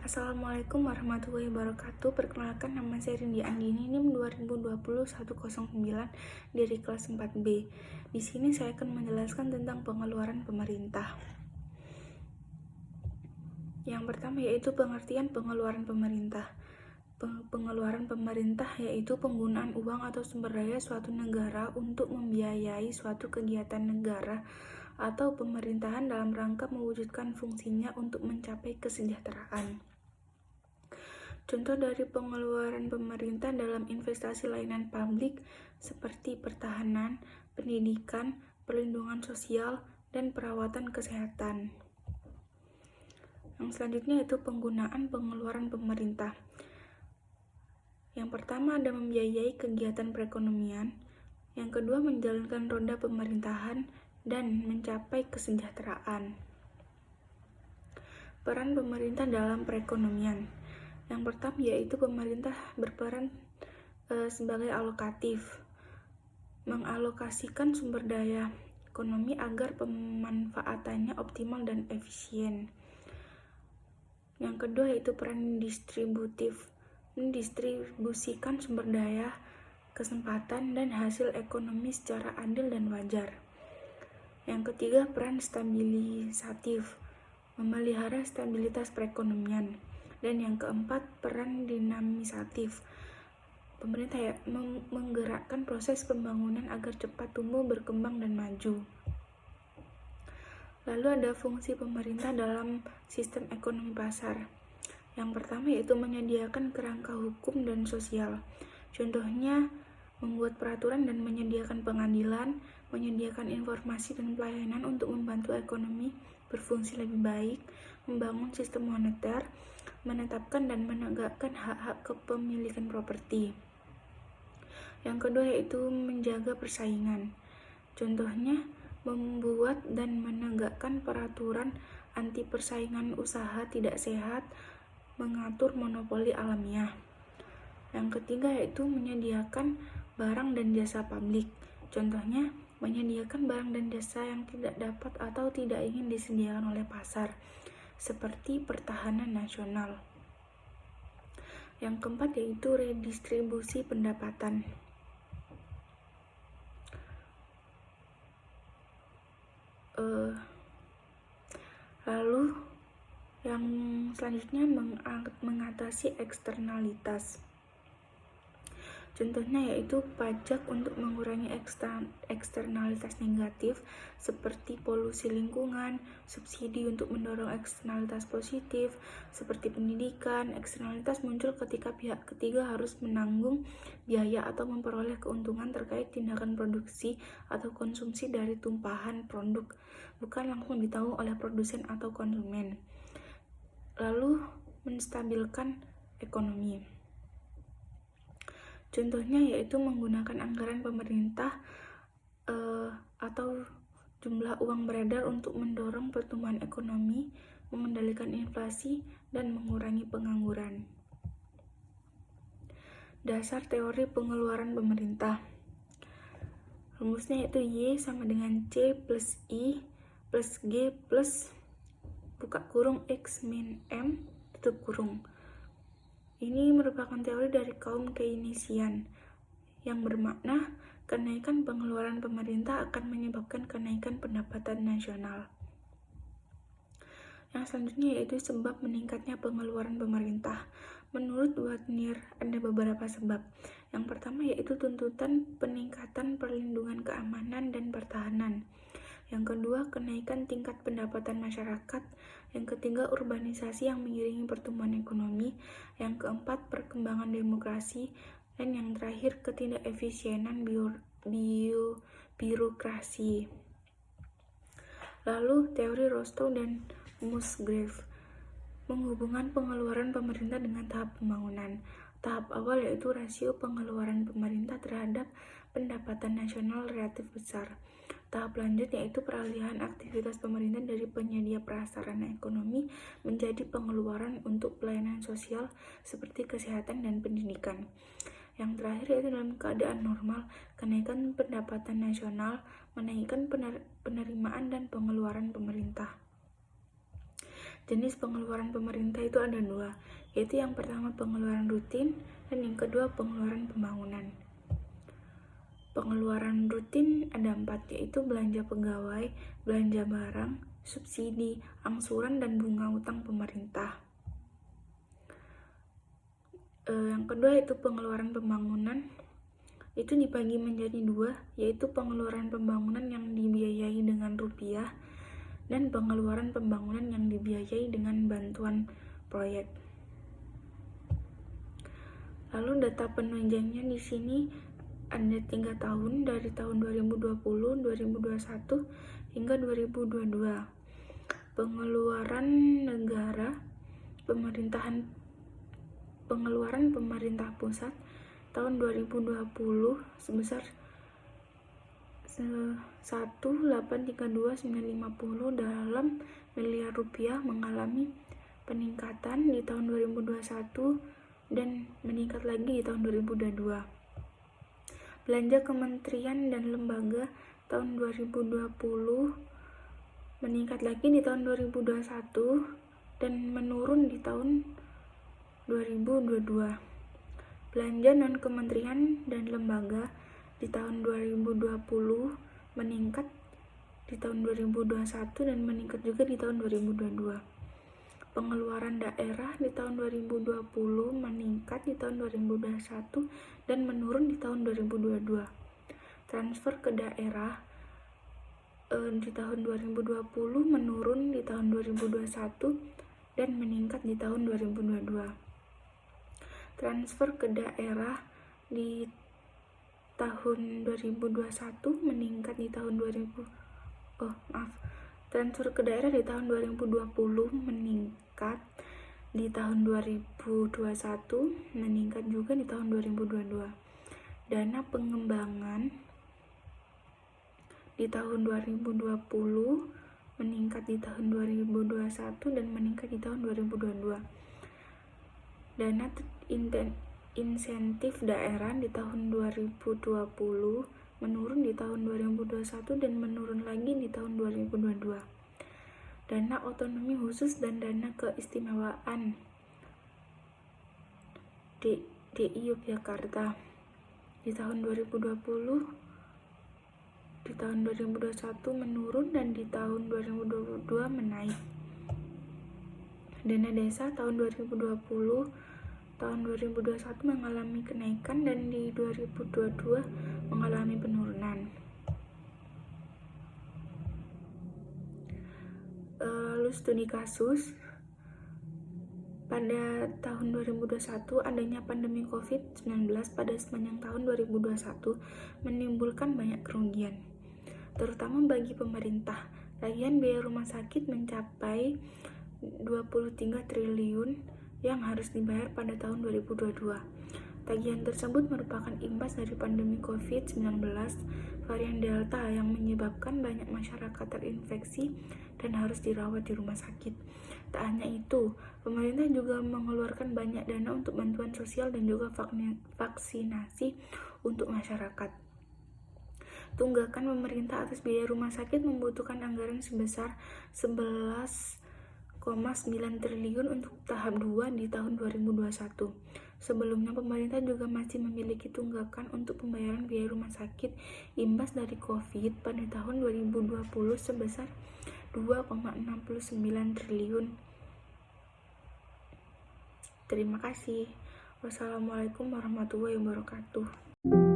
Assalamualaikum warahmatullahi wabarakatuh. Perkenalkan, nama saya Rindi Andini, NIM 2020-109 dari kelas 4B. Di sini saya akan menjelaskan tentang pengeluaran pemerintah. Yang pertama yaitu pengertian pengeluaran pemerintah. Pengeluaran pemerintah yaitu penggunaan uang atau sumber daya suatu negara untuk membiayai suatu kegiatan negara atau pemerintahan dalam rangka mewujudkan fungsinya untuk mencapai kesejahteraan. Contoh dari pengeluaran pemerintah dalam investasi layanan publik seperti pertahanan, pendidikan, perlindungan sosial, dan perawatan kesehatan. Yang selanjutnya yaitu penggunaan pengeluaran pemerintah. Yang pertama ada membiayai kegiatan perekonomian, yang kedua menjalankan roda pemerintahan, dan mencapai kesejahteraan. Peran pemerintah dalam perekonomian. Yang pertama yaitu pemerintah berperan sebagai alokatif, mengalokasikan sumber daya ekonomi agar pemanfaatannya optimal dan efisien. Yang kedua yaitu peran distributif, mendistribusikan sumber daya, kesempatan, dan hasil ekonomi secara adil dan wajar. Yang ketiga peran stabilisatif, memelihara stabilitas perekonomian. Dan yang keempat peran dinamisatif, pemerintah menggerakkan proses pembangunan agar cepat tumbuh, berkembang, dan maju. Lalu ada fungsi pemerintah dalam sistem ekonomi pasar. Yang pertama yaitu menyediakan kerangka hukum dan sosial. Contohnya membuat peraturan dan menyediakan pengadilan, menyediakan informasi dan pelayanan untuk membantu ekonomi berfungsi lebih baik, membangun sistem moneter, menetapkan dan menegakkan hak-hak kepemilikan properti. Yang kedua yaitu menjaga persaingan. Contohnya membuat dan menegakkan peraturan anti persaingan usaha tidak sehat, mengatur monopoli alamiah. Yang ketiga yaitu menyediakan barang dan jasa publik. Contohnya menyediakan barang dan jasa yang tidak dapat atau tidak ingin disediakan oleh pasar, seperti pertahanan nasional. Yang keempat yaitu redistribusi pendapatan. Lalu yang selanjutnya mengatasi eksternalitas. Contohnya yaitu pajak untuk mengurangi eksternalitas negatif seperti polusi lingkungan, subsidi untuk mendorong eksternalitas positif seperti pendidikan. Eksternalitas muncul ketika pihak ketiga harus menanggung biaya atau memperoleh keuntungan terkait tindakan produksi atau konsumsi dari tumpahan produk, bukan langsung ditanggung oleh produsen atau konsumen. Lalu menstabilkan ekonomi. Contohnya yaitu menggunakan anggaran pemerintah atau jumlah uang beredar untuk mendorong pertumbuhan ekonomi, mengendalikan inflasi, dan mengurangi pengangguran. Dasar teori pengeluaran pemerintah. Rumusnya yaitu Y sama dengan C plus I plus G plus buka kurung X min M tutup kurung. Ini merupakan teori dari kaum Keynesian yang bermakna kenaikan pengeluaran pemerintah akan menyebabkan kenaikan pendapatan nasional. Yang selanjutnya yaitu sebab meningkatnya pengeluaran pemerintah. Menurut Watnier ada beberapa sebab. Yang pertama yaitu tuntutan peningkatan perlindungan keamanan dan pertahanan. Yang kedua, kenaikan tingkat pendapatan masyarakat. Yang ketiga, urbanisasi yang mengiringi pertumbuhan ekonomi. Yang keempat, perkembangan demokrasi. Dan yang terakhir, ketidakefisienan birokrasi. Lalu, teori Rostow dan Musgrave menghubungkan pengeluaran pemerintah dengan tahap pembangunan. Tahap awal yaitu rasio pengeluaran pemerintah terhadap pendapatan nasional relatif besar. Tahap lanjut yaitu peralihan aktivitas pemerintah dari penyedia prasarana ekonomi menjadi pengeluaran untuk pelayanan sosial seperti kesehatan dan pendidikan. Yang terakhir yaitu dalam keadaan normal, kenaikan pendapatan nasional menaikkan penerimaan dan pengeluaran pemerintah. Jenis pengeluaran pemerintah itu ada dua, yaitu yang pertama pengeluaran rutin dan yang kedua pengeluaran pembangunan. Pengeluaran rutin ada 4, yaitu belanja pegawai, belanja barang, subsidi, angsuran, dan bunga utang pemerintah. Yang kedua itu pengeluaran pembangunan, itu dibagi menjadi 2, yaitu pengeluaran pembangunan yang dibiayai dengan rupiah dan pengeluaran pembangunan yang dibiayai dengan bantuan proyek. Lalu data penunjangnya di sini ada 3 tahun, dari tahun 2020, 2021, hingga 2022. Pengeluaran negara, pengeluaran pemerintah pusat tahun 2020 sebesar 1.832.950 dalam miliar rupiah, mengalami peningkatan di tahun 2021 dan meningkat lagi di tahun 2022. Belanja kementerian dan lembaga tahun 2020 meningkat lagi di tahun 2021 dan menurun di tahun 2022. Belanja non-kementerian dan lembaga di tahun 2020 meningkat di tahun 2021 dan meningkat juga di tahun 2022. Pengeluaran daerah di tahun 2020 meningkat di tahun 2021 dan menurun di tahun 2022. Transfer ke daerah di tahun 2020 menurun di tahun 2021 dan meningkat di tahun 2022. Transfer ke daerah di tahun 2021 meningkat di tahun Transfer ke daerah di tahun 2020 meningkat di tahun 2021, meningkat juga di tahun 2022. Dana pengembangan di tahun 2020 meningkat di tahun 2021 dan meningkat di tahun 2022. Dana insentif daerah di tahun 2020 menurun di tahun 2021 dan menurun lagi di tahun 2022. Dana otonomi khusus dan dana keistimewaan DI Yogyakarta di tahun 2020, di tahun 2021 menurun dan di tahun 2022 menaik. Dana desa tahun 2020 tahun 2021 mengalami kenaikan dan di 2022 mengalami penurunan. Lalu studi kasus. Pada tahun 2021 adanya pandemi COVID-19 pada sepanjang tahun 2021 menimbulkan banyak kerugian, terutama bagi pemerintah. Tagihan biaya rumah sakit mencapai 23 triliun yang harus dibayar pada tahun 2022. Tagihan tersebut merupakan imbas dari pandemi COVID-19 varian Delta yang menyebabkan banyak masyarakat terinfeksi dan harus dirawat di rumah sakit. Tak hanya itu, pemerintah juga mengeluarkan banyak dana untuk bantuan sosial dan juga vaksinasi untuk masyarakat. Tunggakan pemerintah atas biaya rumah sakit membutuhkan anggaran sebesar 11,9 triliun untuk tahap 2 di tahun 2021. Sebelumnya pemerintah juga masih memiliki tunggakan untuk pembayaran biaya rumah sakit imbas dari COVID pada tahun 2020 sebesar 2,69 triliun. Terima kasih. Wassalamualaikum warahmatullahi wabarakatuh.